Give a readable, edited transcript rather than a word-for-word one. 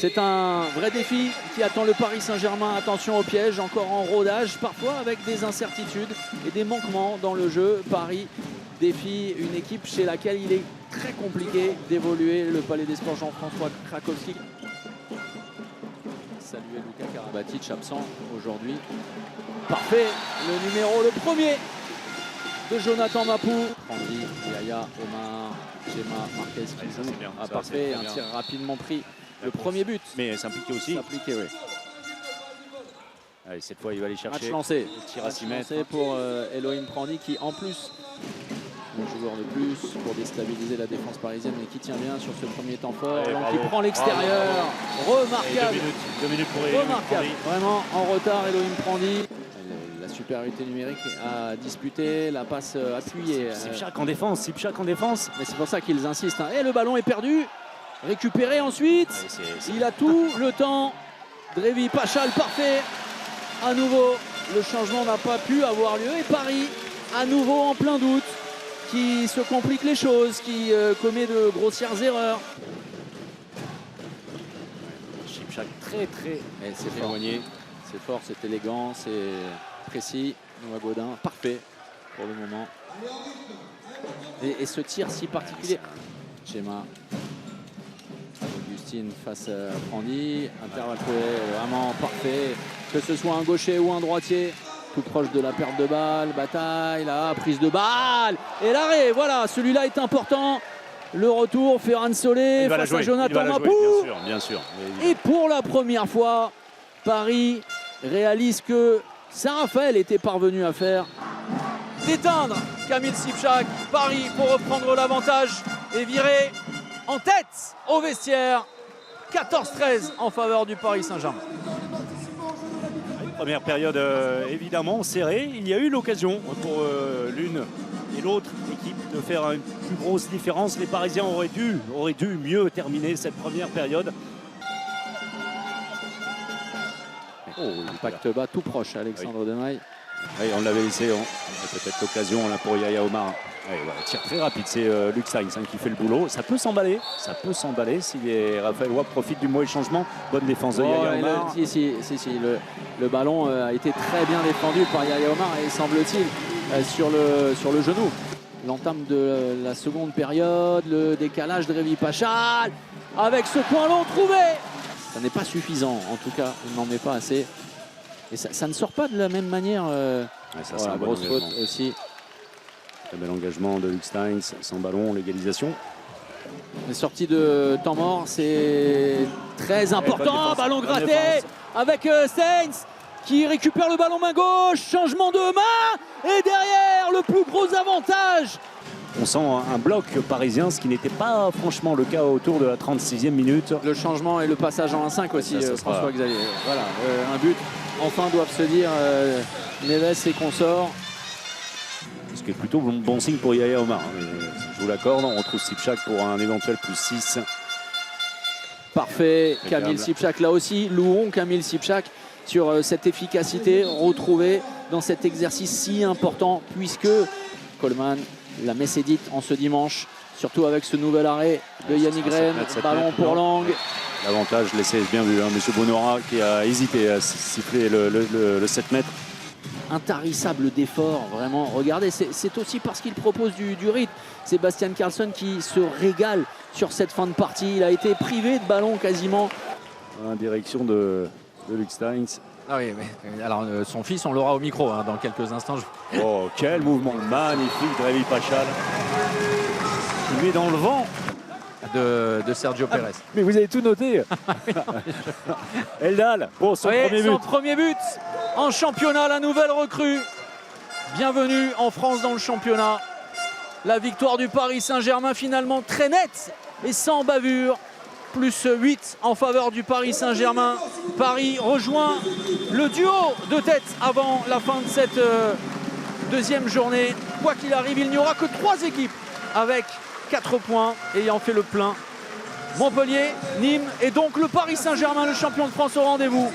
C'est un vrai défi qui attend le Paris Saint-Germain. Attention au piège, encore en rodage, parfois avec des incertitudes et des manquements dans le jeu. Paris défie une équipe chez laquelle il est très compliqué d'évoluer. Le Palais des Sports Jean-François Krakowski. Saluer Luka Karabatic, absent aujourd'hui. Parfait, le premier de Jonathan Mapou. Randy, Yaya, Omar, Gemma, Marquez qui joue. Ah, parfait, un tir rapidement pris. Le premier but. Mais s'impliquer aussi. S'impliquer, oui. Allez, cette fois, il va aller chercher. Match lancé. Tir à 6 mètres. Pour Elohim Prandi qui, en plus, un joueur de plus pour déstabiliser la défense parisienne, mais qui tient bien sur ce premier temps fort. Allez, qui prend l'extérieur. Remarquable. 2 minutes pour Elohim Remarquable. Prandi. Vraiment en retard, Elohim Prandi. La supériorité numérique à disputer, la passe appuyée. Sipchak en défense, Sipchak en défense. Mais c'est pour ça qu'ils insistent. Hein. Et le ballon est perdu. Récupéré ensuite. Ouais, Il a tout le temps. Drevi Pachal, parfait. À nouveau, le changement n'a pas pu avoir lieu. Et Paris, à nouveau en plein doute, qui se complique les choses, qui commet de grossières erreurs. Sipchak très C'est éloigné. C'est fort, c'est élégant, c'est précis. Noah Godin, parfait pour le moment. Et ce tir si particulier. Gemma. Augustine face à Prandi. Intervalle vraiment parfait. Que ce soit un gaucher ou un droitier. Tout proche de la perte de balle. Bataille, là, prise de balle. Et l'arrêt, voilà, celui-là est important. Le retour, Ferran Solé face à Jonathan Mapou. Bien sûr. Et pour la première fois, Paris réalise que Saint-Raphaël était parvenu à faire. D'éteindre Kamil Sipchak. Paris pour reprendre l'avantage et virer en tête au vestiaire. 14-13 en faveur du Paris Saint-Germain. Première période évidemment serrée. Il y a eu l'occasion pour l'une et l'autre équipe de faire une plus grosse différence. Les Parisiens auraient dû mieux terminer cette première période. Oh, impact bas tout proche, Alexandre Demaille. Oui, on l'avait laissé, peut-être l'occasion là pour Yaya Omar. Oui, voilà, tir très rapide, c'est Luc Steins qui fait le boulot. Ça peut s'emballer si les Raphaëlois profitent du mauvais changement. Bonne défense de Yaya Omar. Le ballon a été très bien défendu par Yaya Omar et semble-t-il sur le genou. L'entame de la seconde période, le décalage de Drevi Pachal avec ce coin long trouvé. Ça n'est pas suffisant, en tout cas, il n'en met pas assez. Et ça ne sort pas de la même manière. Ça, voilà, grosse faute aussi. Un bel engagement de Luc Steins, sans ballon, l'égalisation. Les sorties de temps mort, c'est très important. Ballon gratté avec Steins qui récupère le ballon main gauche. Changement de main. Et derrière, le plus gros avantage. On sent un bloc parisien, ce qui n'était pas franchement le cas autour de la 36e minute. Le changement et le passage en 1-5 aussi, François-Xavier. Voilà, un but. Enfin doivent se dire Neves et consorts. Ce qui est plutôt bon signe pour Yaya Omar. Je vous l'accorde, on retrouve Sipchak pour un éventuel plus 6. Parfait, Kamil Sipchak là aussi. Louons Kamil Sipchak sur cette efficacité retrouvée dans cet exercice si important, puisque Coleman, la messe est dite en ce dimanche, surtout avec ce nouvel arrêt de Yannick Graham. Ballon pour Lang. L'avantage laissé, bien vu, monsieur Bonora qui a hésité à siffler le 7 mètres. Intarissable d'effort, vraiment. Regardez, c'est aussi parce qu'il propose du rythme. Sébastien Karlsson qui se régale sur cette fin de partie. Il a été privé de ballon quasiment. En direction de Luc Steins. Ah oui, mais alors son fils, on l'aura au micro dans quelques instants. Oh, quel mouvement magnifique, Drevi Pachal. Il met dans le vent. De Sergio Pérez. Mais vous avez tout noté. Eldal pour son premier but en championnat, la nouvelle recrue. Bienvenue en France dans le championnat. La victoire du Paris Saint-Germain finalement très nette et sans bavure. Plus 8 en faveur du Paris Saint-Germain. Paris rejoint le duo de tête avant la fin de cette deuxième journée. Quoi qu'il arrive, il n'y aura que 3 équipes avec 4 points ayant fait le plein. Montpellier, Nîmes et donc le Paris Saint-Germain, le champion de France au rendez-vous.